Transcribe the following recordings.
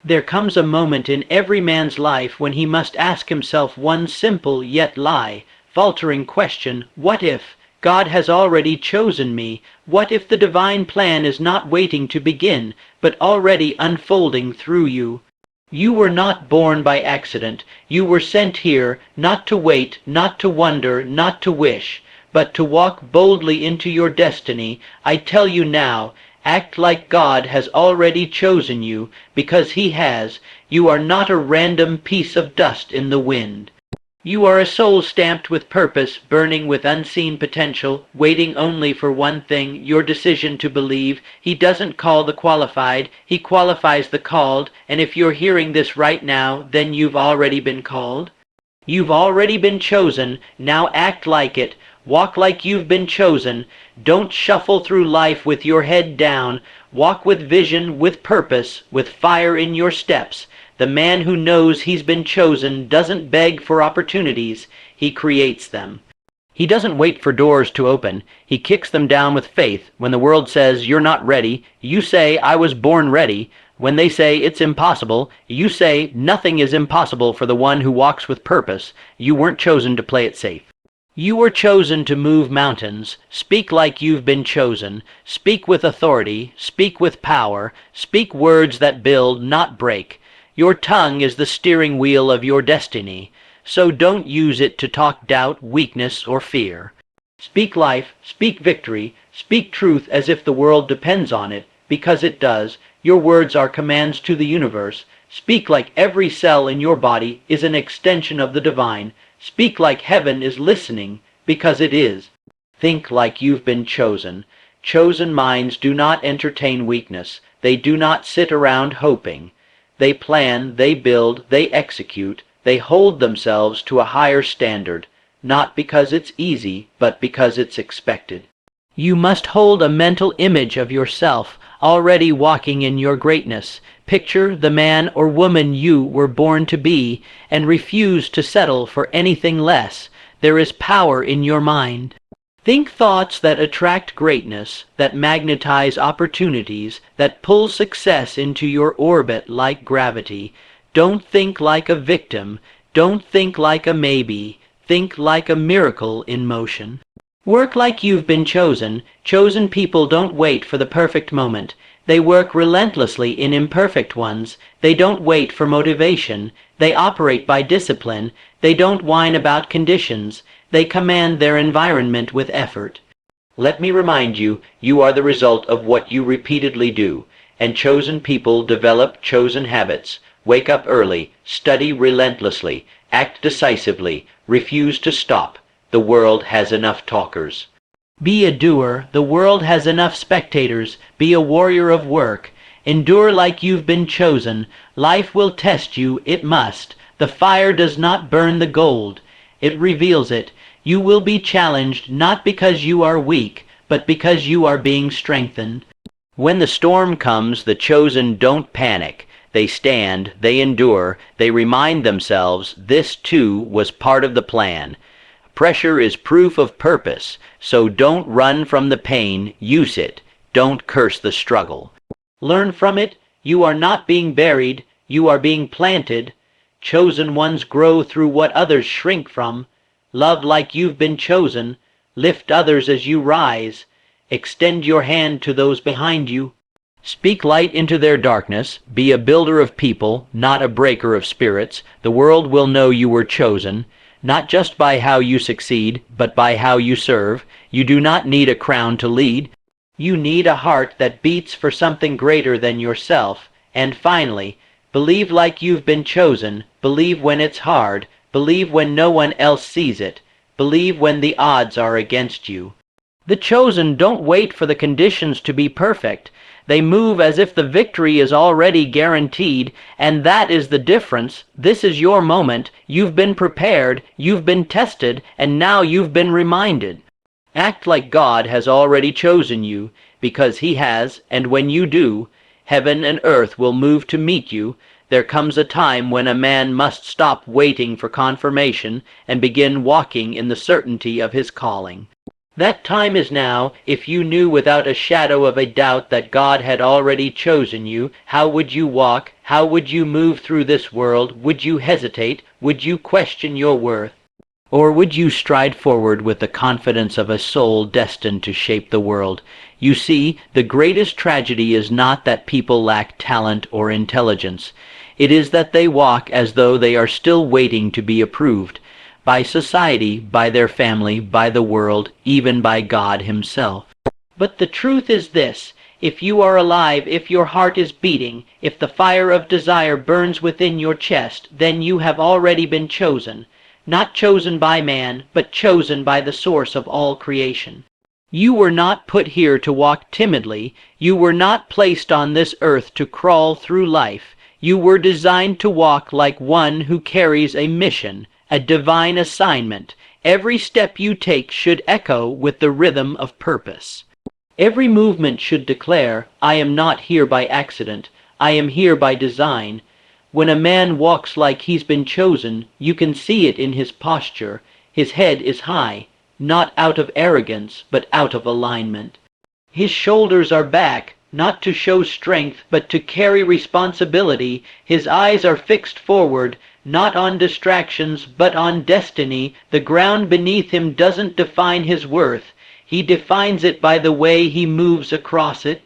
There comes a moment in every man's life when he must ask himself one simple yet faltering question: what if? God has already chosen me. What if the divine plan is not waiting to begin, but already unfolding through you? You were not born by accident. You were sent here, not to wait, not to wonder, not to wish, but to walk boldly into your destiny. I tell you now, act like God has already chosen you, because He has. You are not a random piece of dust in the wind. You are a soul stamped with purpose, burning with unseen potential, waiting only for one thing: your decision to believe. He doesn't call the qualified, He qualifies the called, and if you're hearing this right now, then you've already been called. You've already been chosen. Now act like it. Walk like you've been chosen. Don't shuffle through life with your head down. Walk with vision, with purpose, with fire in your steps. The man who knows he's been chosen doesn't beg for opportunities. He creates them. He doesn't wait for doors to open. He kicks them down with faith. When the world says you're not ready, you say, I was born ready. When they say it's impossible, you say nothing is impossible for the one who walks with purpose. You weren't chosen to play it safe. You were chosen to move mountains. Speak like you've been chosen. Speak with authority. Speak with power. Speak words that build, not break. Your tongue is the steering wheel of your destiny, so don't use it to talk doubt, weakness, or fear. Speak life, speak victory, speak truth as if the world depends on it, because it does. Your words are commands to the universe. Speak like every cell in your body is an extension of the divine. Speak like heaven is listening, because it is. Think like you've been chosen. Chosen minds do not entertain weakness. They do not sit around hoping. They plan, they build, they execute. They hold themselves to a higher standard, not because it's easy, but because it's expected. You must hold a mental image of yourself, already walking in your greatness. Picture the man or woman you were born to be, and refuse to settle for anything less. There is power in your mind. Think thoughts that attract greatness, that magnetize opportunities, that pull success into your orbit like gravity. Don't think like a victim. Don't think like a maybe. Think like a miracle in motion. Work like you've been chosen. Chosen people don't wait for the perfect moment. They work relentlessly in imperfect ones. They don't wait for motivation. They operate by discipline. They don't whine about conditions. They command their environment with effort. Let me remind you, you are the result of what you repeatedly do, and chosen people develop chosen habits. Wake up early, study relentlessly, act decisively, refuse to stop. The world has enough talkers. Be a doer. The world has enough spectators. Be a warrior of work. Endure like you've been chosen. Life will test you, it must. The fire does not burn the gold. It reveals it. You will be challenged not because you are weak, but because you are being strengthened. When the storm comes, the chosen don't panic. They stand, they endure, they remind themselves this too was part of the plan. Pressure is proof of purpose, so don't run from the pain, use it. Don't curse the struggle. Learn from it. You are not being buried, you are being planted. Chosen ones grow through what others shrink from. Love like you've been chosen. Lift others as you rise. Extend your hand to those behind you. Speak light into their darkness. Be a builder of people, not a breaker of spirits. The world will know you were chosen, not just by how you succeed, but by how you serve. You do not need a crown to lead. You need a heart that beats for something greater than yourself. And finally, believe like you've been chosen. Believe when it's hard. Believe when no one else sees it. Believe when the odds are against you. The chosen don't wait for the conditions to be perfect. They move as if the victory is already guaranteed, and that is the difference. This is your moment. You've been prepared, you've been tested, and now you've been reminded. Act like God has already chosen you, because He has, and when you do, heaven and earth will move to meet you. There comes a time when a man must stop waiting for confirmation and begin walking in the certainty of his calling. That time is now. If you knew without a shadow of a doubt that God had already chosen you, how would you walk? How would you move through this world? Would you hesitate? Would you question your worth? Or would you stride forward with the confidence of a soul destined to shape the world? You see, the greatest tragedy is not that people lack talent or intelligence. It is that they walk as though they are still waiting to be approved by society, by their family, by the world, even by God Himself. But the truth is this: if you are alive, if your heart is beating, if the fire of desire burns within your chest, then you have already been chosen. Not chosen by man, but chosen by the source of all creation. You were not put here to walk timidly. You were not placed on this earth to crawl through life. You were designed to walk like one who carries a mission, a divine assignment. Every step you take should echo with the rhythm of purpose. Every movement should declare, I am not here by accident. I am here by design. When a man walks like he's been chosen, you can see it in his posture. His head is high, not out of arrogance, but out of alignment. His shoulders are back, not to show strength, but to carry responsibility. His eyes are fixed forward, not on distractions, but on destiny. The ground beneath him doesn't define his worth. He defines it by the way he moves across it.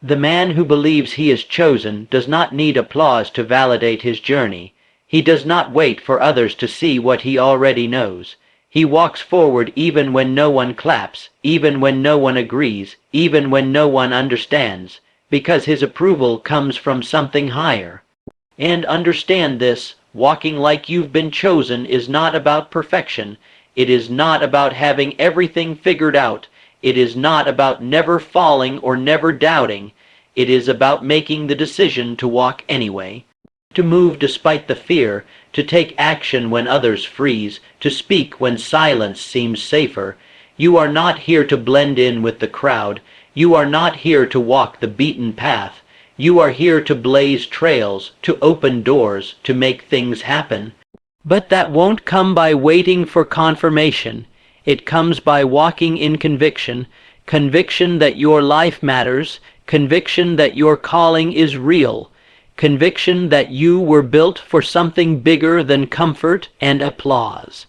The man who believes he is chosen does not need applause to validate his journey. He does not wait for others to see what he already knows. He walks forward even when no one claps, even when no one agrees, even when no one understands, because his approval comes from something higher. And understand this: walking like you've been chosen is not about perfection. It is not about having everything figured out. It is not about never falling or never doubting. It is about making the decision to walk anyway, to move despite the fear, to take action when others freeze, to speak when silence seems safer. You are not here to blend in with the crowd. You are not here to walk the beaten path. You are here to blaze trails, to open doors, to make things happen. But that won't come by waiting for confirmation. It comes by walking in conviction, conviction that your life matters, conviction that your calling is real, conviction that you were built for something bigger than comfort and applause.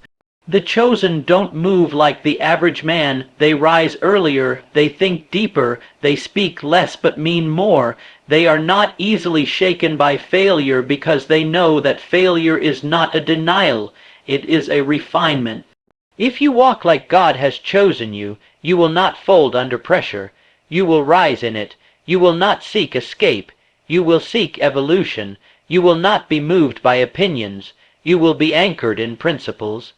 The chosen don't move like the average man. They rise earlier, they think deeper, they speak less but mean more. They are not easily shaken by failure because they know that failure is not a denial, it is a refinement. If you walk like God has chosen you, you will not fold under pressure. You will rise in it. You will not seek escape. You will seek evolution. You will not be moved by opinions. You will be anchored in principles.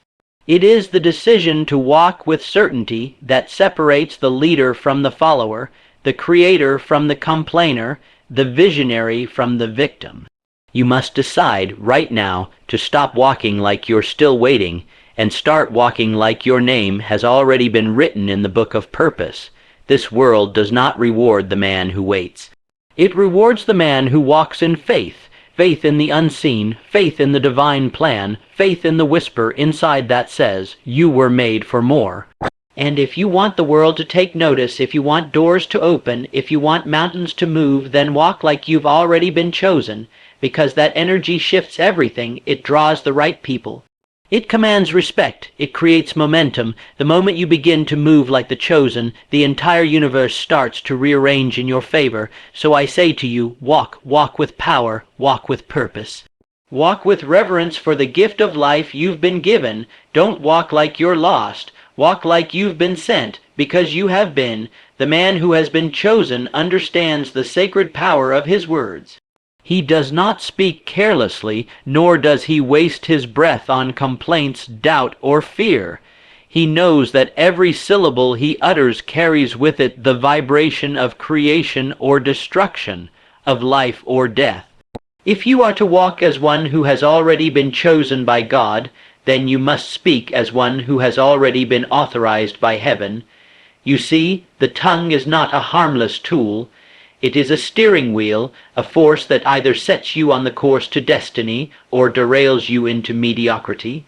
It is the decision to walk with certainty that separates the leader from the follower, the creator from the complainer, the visionary from the victim. You must decide right now to stop walking like you're still waiting and start walking like your name has already been written in the book of purpose. This world does not reward the man who waits. It rewards the man who walks in faith, faith in the unseen, faith in the divine plan, faith in the whisper inside that says, you were made for more. And if you want the world to take notice, if you want doors to open, if you want mountains to move, then walk like you've already been chosen, because that energy shifts everything. It draws the right people. It commands respect. It creates momentum. The moment you begin to move like the chosen, the entire universe starts to rearrange in your favor. So I say to you, walk with power, walk with purpose. Walk with reverence for the gift of life you've been given. Don't walk like you're lost. Walk like you've been sent, because you have been. The man who has been chosen understands the sacred power of his words. He does not speak carelessly, nor does he waste his breath on complaints, doubt, or fear. He knows that every syllable he utters carries with it the vibration of creation or destruction, of life or death. If you are to walk as one who has already been chosen by God, then you must speak as one who has already been authorized by heaven. You see, the tongue is not a harmless tool. It is a steering wheel, a force that either sets you on the course to destiny or derails you into mediocrity.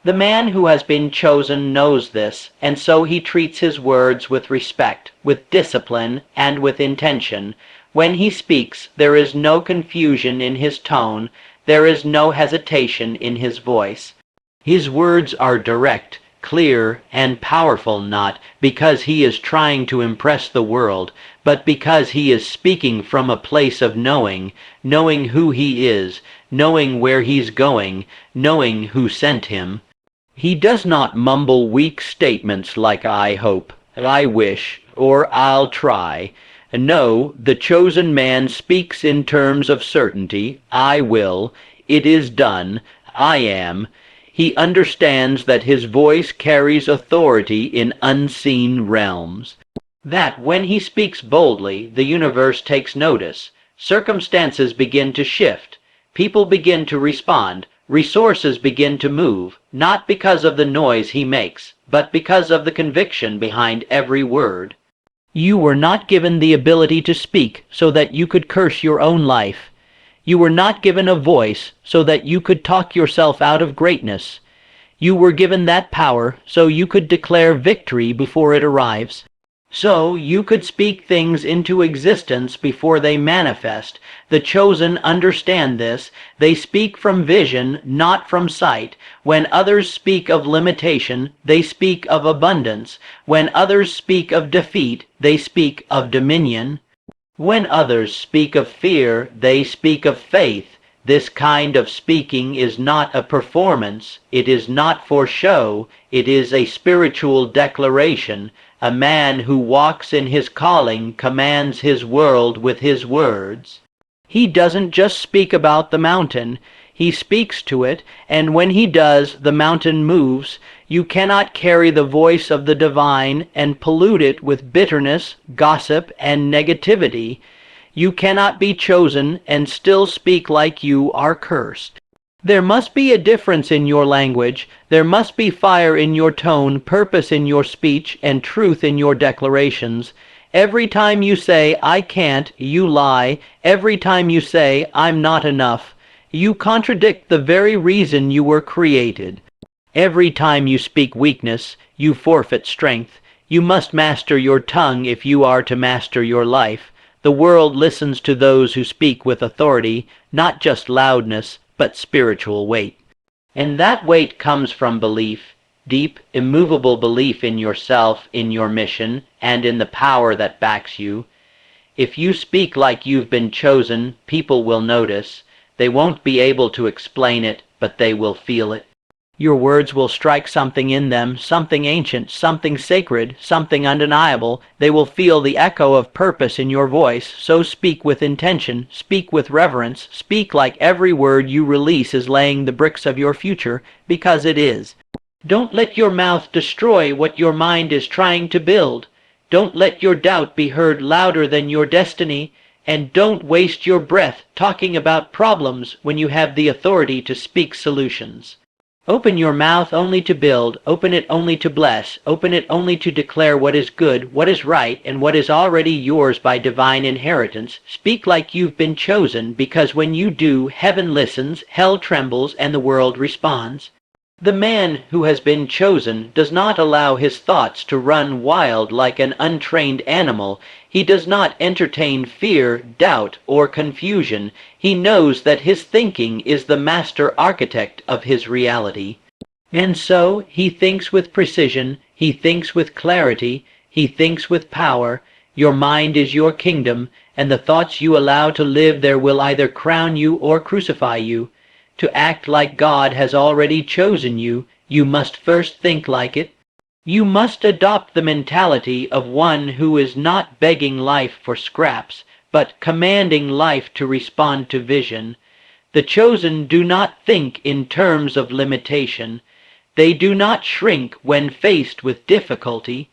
The man who has been chosen knows this, and so he treats his words with respect, with discipline, and with intention. When he speaks, there is no confusion in his tone, there is no hesitation in his voice. His words are direct, clear, and powerful, not because he is trying to impress the world, but because he is speaking from a place of knowing who he is, knowing where he's going, knowing who sent him. He does not mumble weak statements like "I hope," "I wish," or "I'll try." No, the chosen man speaks in terms of certainty. "I will," "It is done," "I am." He understands that his voice carries authority in unseen realms. That when he speaks boldly, the universe takes notice. Circumstances begin to shift. People begin to respond. Resources begin to move, not because of the noise he makes, but because of the conviction behind every word. You were not given the ability to speak so that you could curse your own life. You were not given a voice so that you could talk yourself out of greatness. You were given that power so you could declare victory before it arrives. So you could speak things into existence before they manifest. The chosen understand this. They speak from vision, not from sight. When others speak of limitation, they speak of abundance. When others speak of defeat, they speak of dominion. When others speak of fear, they speak of faith. This kind of speaking is not a performance. It is not for show. It is a spiritual declaration. A man who walks in his calling commands his world with his words. He doesn't just speak about the mountain. He speaks to it, and when he does, the mountain moves. You cannot carry the voice of the divine and pollute it with bitterness, gossip, and negativity. You cannot be chosen and still speak like you are cursed. There must be a difference in your language. There must be fire in your tone, purpose in your speech, and truth in your declarations. Every time you say, "I can't," you lie. Every time you say, "I'm not enough," you contradict the very reason you were created. Every time you speak weakness, you forfeit strength. You must master your tongue if you are to master your life. The world listens to those who speak with authority, not just loudness, but spiritual weight. And that weight comes from belief, deep, immovable belief in yourself, in your mission, and in the power that backs you. If you speak like you've been chosen, people will notice. They won't be able to explain it, but they will feel it. Your words will strike something in them, something ancient, something sacred, something undeniable. They will feel the echo of purpose in your voice, so speak with intention, speak with reverence, speak like every word you release is laying the bricks of your future, because it is. Don't let your mouth destroy what your mind is trying to build. Don't let your doubt be heard louder than your destiny, and don't waste your breath talking about problems when you have the authority to speak solutions. Open your mouth only to build, open it only to bless, open it only to declare what is good, what is right, and what is already yours by divine inheritance. Speak like you've been chosen, because when you do, heaven listens, hell trembles, and the world responds. The man who has been chosen does not allow his thoughts to run wild like an untrained animal. He does not entertain fear, doubt, or confusion. He knows that his thinking is the master architect of his reality. And so he thinks with precision, he thinks with clarity, he thinks with power. Your mind is your kingdom, and the thoughts you allow to live there will either crown you or crucify you. To act like God has already chosen you, you must first think like it. You must adopt the mentality of one who is not begging life for scraps, but commanding life to respond to vision. The chosen do not think in terms of limitation. They do not shrink when faced with difficulty.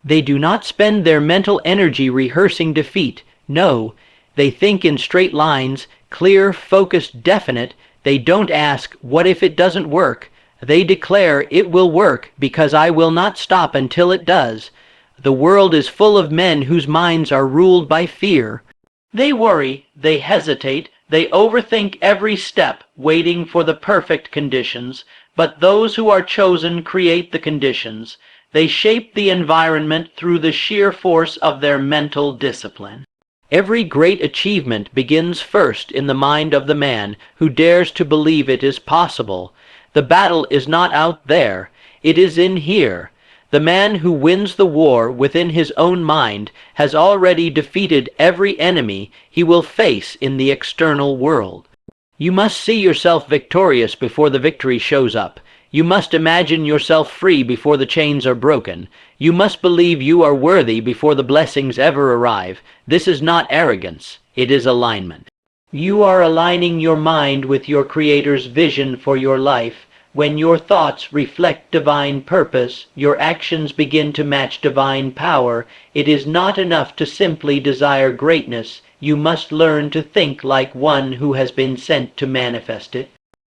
They do not spend their mental energy rehearsing defeat. No, they think in straight lines, clear, focused, definite. They don't ask, "What if it doesn't work?" They declare, "It will work, because I will not stop until it does." The world is full of men whose minds are ruled by fear. They worry, they hesitate, they overthink every step, waiting for the perfect conditions. But those who are chosen create the conditions. They shape the environment through the sheer force of their mental discipline. Every great achievement begins first in the mind of the man who dares to believe it is possible. The battle is not out there, it is in here. The man who wins the war within his own mind has already defeated every enemy he will face in the external world. You must see yourself victorious before the victory shows up. You must imagine yourself free before the chains are broken. You must believe you are worthy before the blessings ever arrive. This is not arrogance, it is alignment. You are aligning your mind with your Creator's vision for your life. When your thoughts reflect divine purpose, your actions begin to match divine power. It is not enough to simply desire greatness. You must learn to think like one who has been sent to manifest it.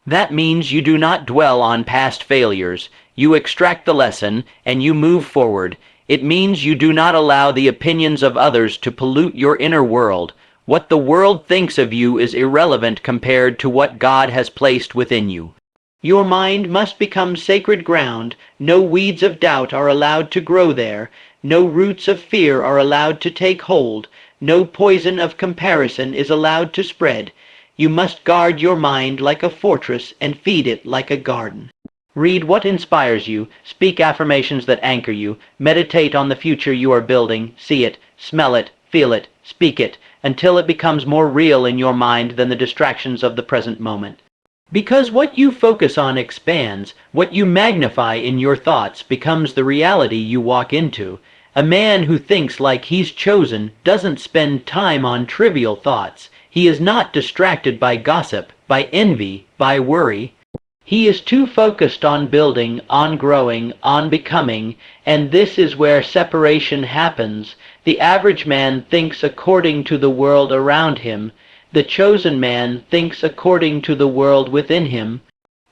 That means you do not dwell on past failures. You extract the lesson, and you move forward. It means you do not allow the opinions of others to pollute your inner world. What the world thinks of you is irrelevant compared to what God has placed within you. Your mind must become sacred ground. No weeds of doubt are allowed to grow there. No roots of fear are allowed to take hold. No poison of comparison is allowed to spread. You must guard your mind like a fortress and feed it like a garden. Read what inspires you, speak affirmations that anchor you, meditate on the future you are building, see it, smell it, feel it, speak it, until it becomes more real in your mind than the distractions of the present moment. Because what you focus on expands, what you magnify in your thoughts becomes the reality you walk into. A man who thinks like he's chosen doesn't spend time on trivial thoughts. He is not distracted by gossip, by envy, by worry. He is too focused on building, on growing, on becoming, and this is where separation happens. The average man thinks according to the world around him. The chosen man thinks according to the world within him.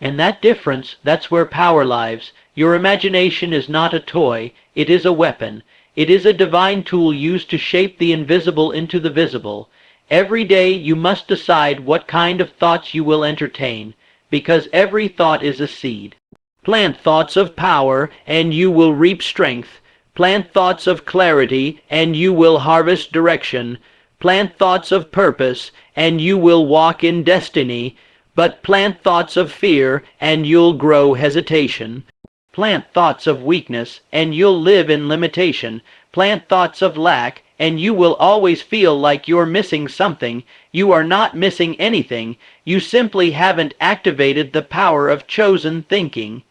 And that difference, that's where power lies. Your imagination is not a toy, it is a weapon. It is a divine tool used to shape the invisible into the visible. Every day you must decide what kind of thoughts you will entertain, because every thought is a seed. Plant thoughts of power, and you will reap strength. Plant thoughts of clarity, and you will harvest direction. Plant thoughts of purpose, and you will walk in destiny. But plant thoughts of fear, and you'll grow hesitation. Plant thoughts of weakness, and you'll live in limitation. Plant thoughts of lack, and you will always feel like you're missing something. You are not missing anything. You simply haven't activated the power of chosen thinking.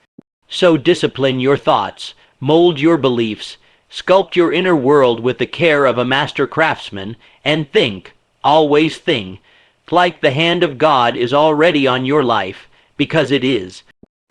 So discipline your thoughts, mold your beliefs, sculpt your inner world with the care of a master craftsman, and think, always think, like the hand of God is already on your life, because it is.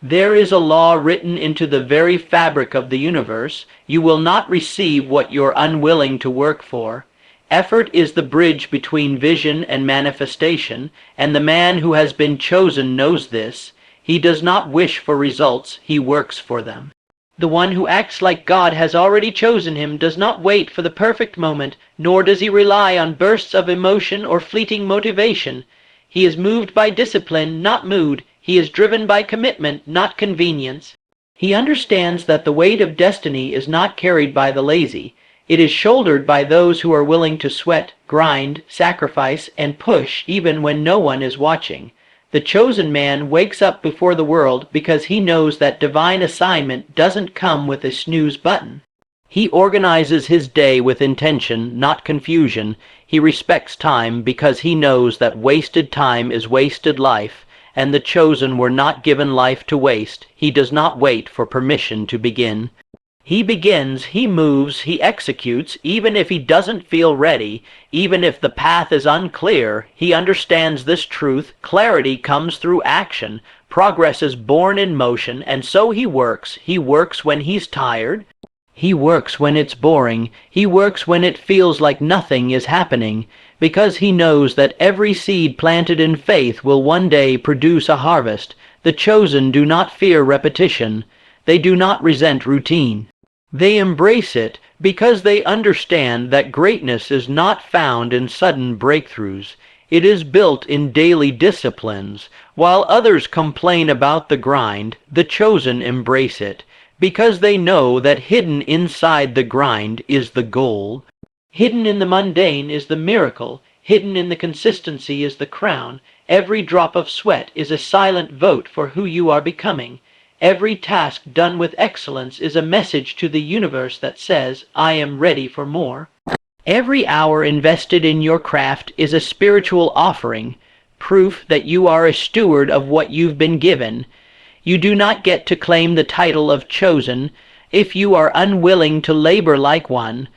There is a law written into the very fabric of the universe. You will not receive what you're unwilling to work for. Effort is the bridge between vision and manifestation, and the man who has been chosen knows this. He does not wish for results, he works for them. The one who acts like God has already chosen him does not wait for the perfect moment, nor does he rely on bursts of emotion or fleeting motivation. He is moved by discipline, not mood. He is driven by commitment, not convenience. He understands that the weight of destiny is not carried by the lazy. It is shouldered by those who are willing to sweat, grind, sacrifice, and push even when no one is watching. The chosen man wakes up before the world because he knows that divine assignment doesn't come with a snooze button. He organizes his day with intention, not confusion. He respects time because he knows that wasted time is wasted life, and the chosen were not given life to waste. He does not wait for permission to begin. He begins, he moves, he executes, even if he doesn't feel ready, even if the path is unclear. He understands this truth. Clarity comes through action. Progress is born in motion, and so he works. He works when he's tired. He works when it's boring. He works when it feels like nothing is happening, because he knows that every seed planted in faith will one day produce a harvest. The chosen do not fear repetition. They do not resent routine. They embrace it because they understand that greatness is not found in sudden breakthroughs. It is built in daily disciplines. While others complain about the grind, the chosen embrace it, because they know that hidden inside the grind is the goal. Hidden in the mundane is the miracle. Hidden in the consistency is the crown. Every drop of sweat is a silent vote for who you are becoming. Every task done with excellence is a message to the universe that says, I am ready for more. Every hour invested in your craft is a spiritual offering, proof that you are a steward of what you've been given. You do not get to claim the title of chosen if you are unwilling to labor like one.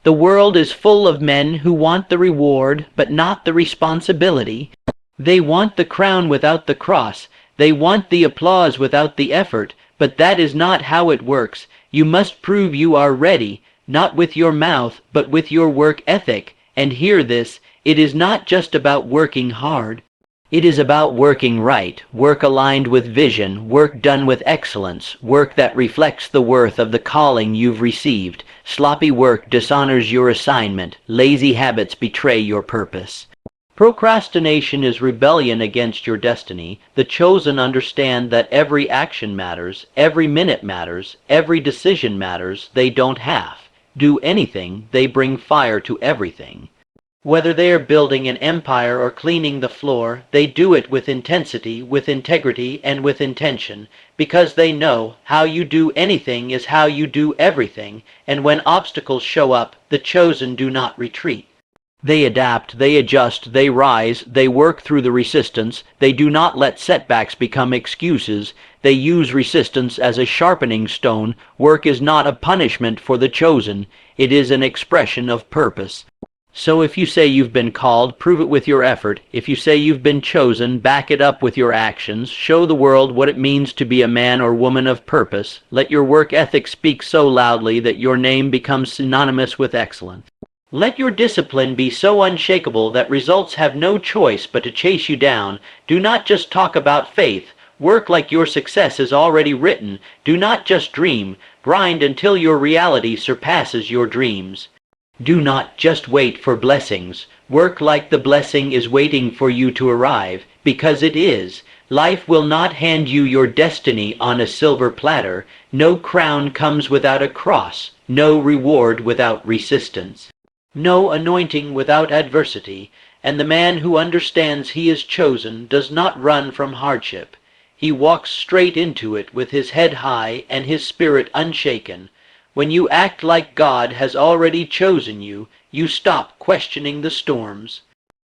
The world is full of men who want the reward but not the responsibility. They want the crown without the cross. They want the applause without the effort, but that is not how it works. You must prove you are ready, not with your mouth, but with your work ethic. And hear this, it is not just about working hard. It is about working right, work aligned with vision, work done with excellence, work that reflects the worth of the calling you've received. Sloppy work dishonors your assignment. Lazy habits betray your purpose. Procrastination is rebellion against your destiny. The chosen understand that every action matters, every minute matters, every decision matters. They don't do anything, they bring fire to everything. Whether they are building an empire or cleaning the floor, they do it with intensity, with integrity, and with intention, because they know how you do anything is how you do everything, and when obstacles show up, the chosen do not retreat. They adapt, they adjust, they rise, they work through the resistance. They do not let setbacks become excuses. They use resistance as a sharpening stone. Work is not a punishment for the chosen. It is an expression of purpose. So if you say you've been called, prove it with your effort. If you say you've been chosen, back it up with your actions. Show the world what it means to be a man or woman of purpose. Let your work ethic speak so loudly that your name becomes synonymous with excellence. Let your discipline be so unshakable that results have no choice but to chase you down. Do not just talk about faith. Work like your success is already written. Do not just dream. Grind until your reality surpasses your dreams. Do not just wait for blessings. Work like the blessing is waiting for you to arrive, because it is. Life will not hand you your destiny on a silver platter. No crown comes without a cross. No reward without resistance. No anointing without adversity, and the man who understands he is chosen does not run from hardship. He walks straight into it with his head high and his spirit unshaken. When you act like God has already chosen you, you stop questioning the storms.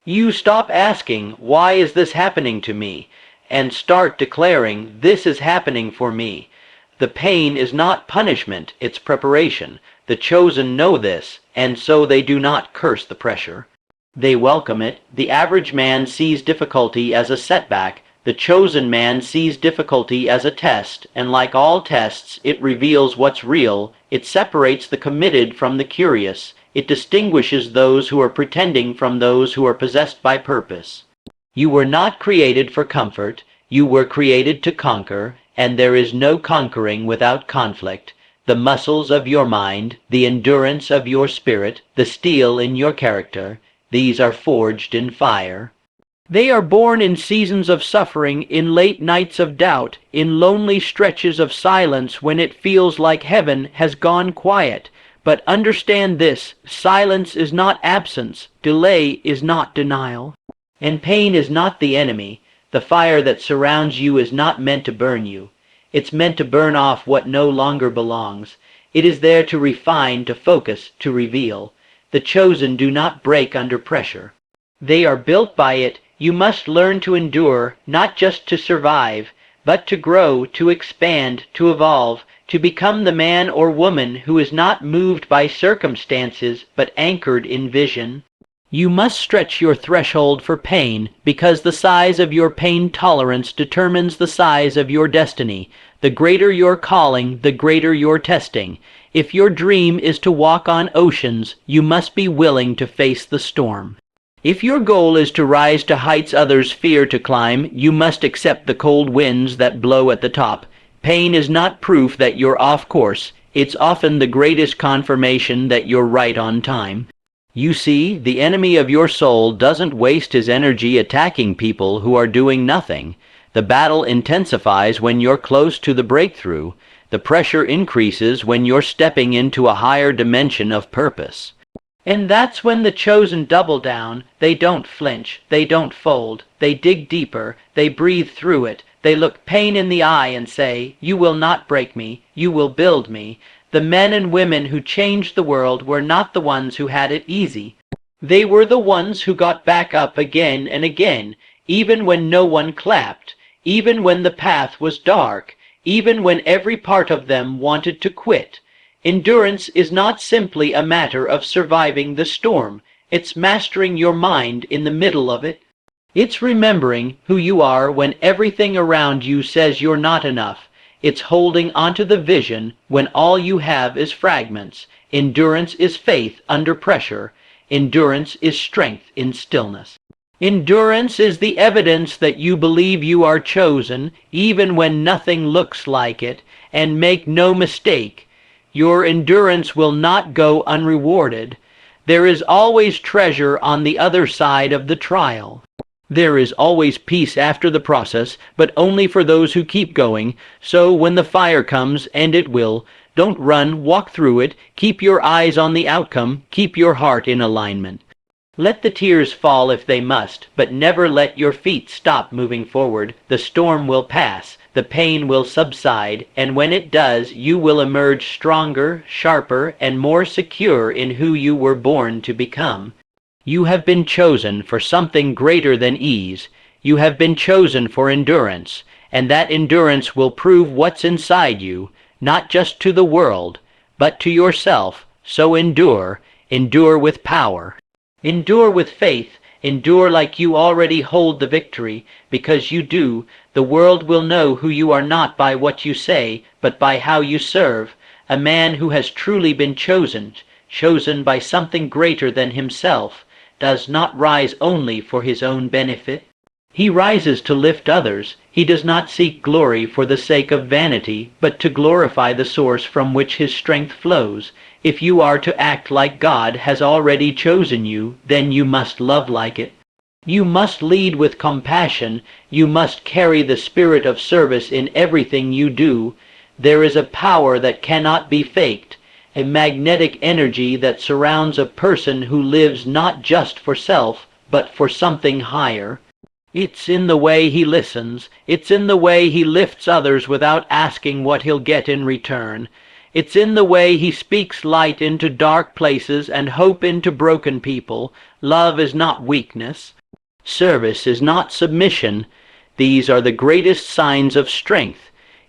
You stop asking, why is this happening to me? And start declaring, this is happening for me. The pain is not punishment, it's preparation. The chosen know this, and so they do not curse the pressure. They welcome it. The average man sees difficulty as a setback. The chosen man sees difficulty as a test, and like all tests, it reveals what's real. It separates the committed from the curious. It distinguishes those who are pretending from those who are possessed by purpose. You were not created for comfort. You were created to conquer, and there is no conquering without conflict. The muscles of your mind, the endurance of your spirit, the steel in your character, these are forged in fire. They are born in seasons of suffering, in late nights of doubt, in lonely stretches of silence when it feels like heaven has gone quiet. But understand this, silence is not absence, delay is not denial. And pain is not the enemy. The fire that surrounds you is not meant to burn you. It's meant to burn off what no longer belongs. It is there to refine, to focus, to reveal. The chosen do not break under pressure. They are built by it. You must learn to endure, not just to survive, but to grow, to expand, to evolve, to become the man or woman who is not moved by circumstances, but anchored in vision. You must stretch your threshold for pain, because the size of your pain tolerance determines the size of your destiny. The greater your calling, the greater your testing. If your dream is to walk on oceans, you must be willing to face the storm. If your goal is to rise to heights others fear to climb, you must accept the cold winds that blow at the top. Pain is not proof that you're off course. It's often the greatest confirmation that you're right on time. You see, the enemy of your soul doesn't waste his energy attacking people who are doing nothing. The battle intensifies when you're close to the breakthrough. The pressure increases when you're stepping into a higher dimension of purpose. And that's when the chosen double down. They don't flinch, they don't fold, they dig deeper, they breathe through it, they look pain in the eye and say, "You will not break me, you will build me." The men and women who changed the world were not the ones who had it easy. They were the ones who got back up again and again, even when no one clapped, even when the path was dark, even when every part of them wanted to quit. Endurance is not simply a matter of surviving the storm. It's mastering your mind in the middle of it. It's remembering who you are when everything around you says you're not enough. It's holding onto the vision when all you have is fragments. Endurance is faith under pressure. Endurance is strength in stillness. Endurance is the evidence that you believe you are chosen, even when nothing looks like it. And make no mistake, your endurance will not go unrewarded. There is always treasure on the other side of the trial. There is always peace after the process, but only for those who keep going. So when the fire comes, and it will, don't run, walk through it, keep your eyes on the outcome, keep your heart in alignment. Let the tears fall if they must, but never let your feet stop moving forward. The storm will pass, the pain will subside, and when it does, you will emerge stronger, sharper, and more secure in who you were born to become. You have been chosen for something greater than ease. You have been chosen for endurance, and that endurance will prove what's inside you, not just to the world, but to yourself. So endure, endure with power. Endure with faith, endure like you already hold the victory, because you do. The world will know who you are not by what you say, but by how you serve. A man who has truly been chosen by something greater than himself, does not rise only for his own benefit. He rises to lift others. He does not seek glory for the sake of vanity, but to glorify the source from which his strength flows. If you are to act like God has already chosen you, then you must love like it. You must lead with compassion. You must carry the spirit of service in everything you do. There is a power that cannot be faked, a magnetic energy that surrounds a person who lives not just for self, but for something higher. It's in the way he listens. It's in the way he lifts others without asking what he'll get in return. It's in the way he speaks light into dark places and hope into broken people. Love is not weakness. Service is not submission. These are the greatest signs of strength.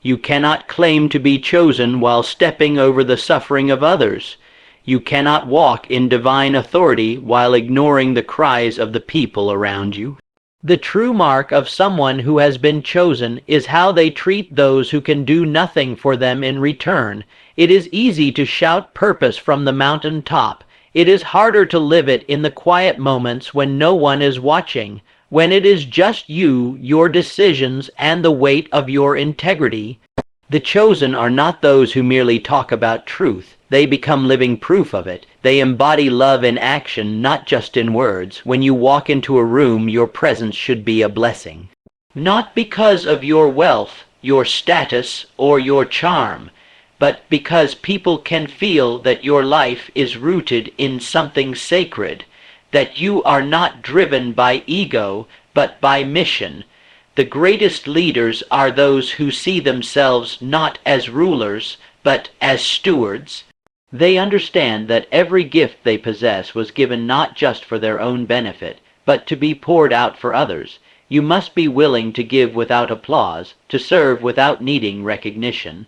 You cannot claim to be chosen while stepping over the suffering of others. You cannot walk in divine authority while ignoring the cries of the people around you. The true mark of someone who has been chosen is how they treat those who can do nothing for them in return. It is easy to shout purpose from the mountain top. It is harder to live it in the quiet moments when no one is watching, when it is just you, your decisions, and the weight of your integrity. The chosen are not those who merely talk about truth. They become living proof of it. They embody love in action, not just in words. When you walk into a room, your presence should be a blessing. Not because of your wealth, your status, or your charm, but because people can feel that your life is rooted in something sacred, that you are not driven by ego, but by mission. The greatest leaders are those who see themselves not as rulers, but as stewards. They understand that every gift they possess was given not just for their own benefit, but to be poured out for others. You must be willing to give without applause, to serve without needing recognition.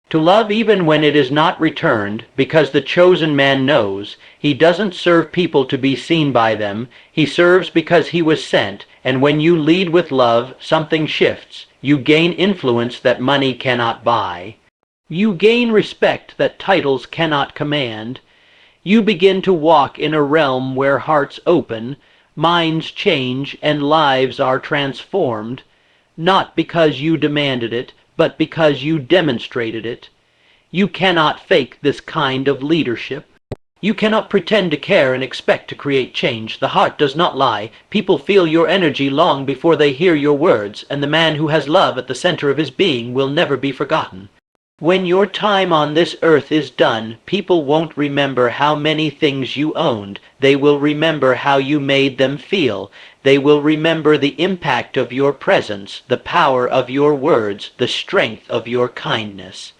To love even when it is not returned, because the chosen man knows he doesn't serve people to be seen by them. He serves because he was sent, and when you lead with love, something shifts. You gain influence that money cannot buy. You gain respect that titles cannot command. You begin to walk in a realm where hearts open, minds change, and lives are transformed, not because you demanded it, but because you demonstrated it. You cannot fake this kind of leadership. You cannot pretend to care and expect to create change. The heart does not lie. People feel your energy long before they hear your words, and the man who has love at the center of his being will never be forgotten. When your time on this earth is done, people won't remember how many things you owned. They will remember how you made them feel. They will remember the impact of your presence, the power of your words, the strength of your kindness.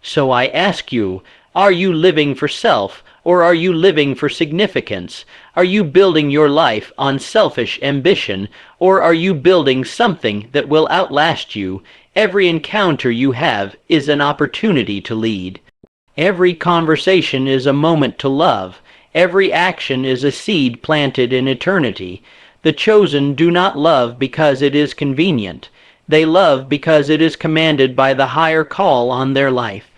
So I ask you, are you living for self, or are you living for significance? Are you building your life on selfish ambition, or are you building something that will outlast you? Every encounter you have is an opportunity to lead. Every conversation is a moment to love. Every action is a seed planted in eternity. The chosen do not love because it is convenient. They love because it is commanded by the higher call on their life.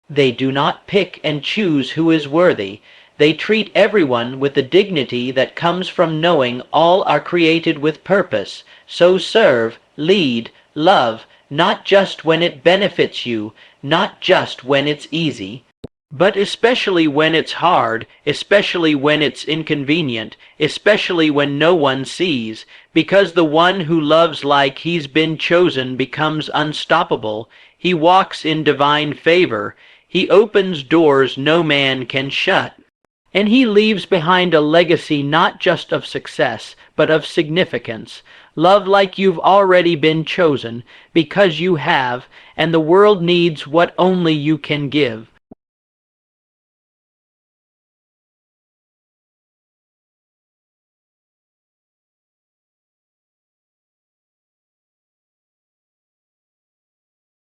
They do not pick and choose who is worthy. They treat everyone with the dignity that comes from knowing all are created with purpose. So serve, lead, love, not just when it benefits you, not just when it's easy, but especially when it's hard, especially when it's inconvenient, especially when no one sees, because the one who loves like he's been chosen becomes unstoppable. He walks in divine favor. He opens doors no man can shut. And he leaves behind a legacy not just of success, but of significance. Love like you've already been chosen, because you have, and the world needs what only you can give.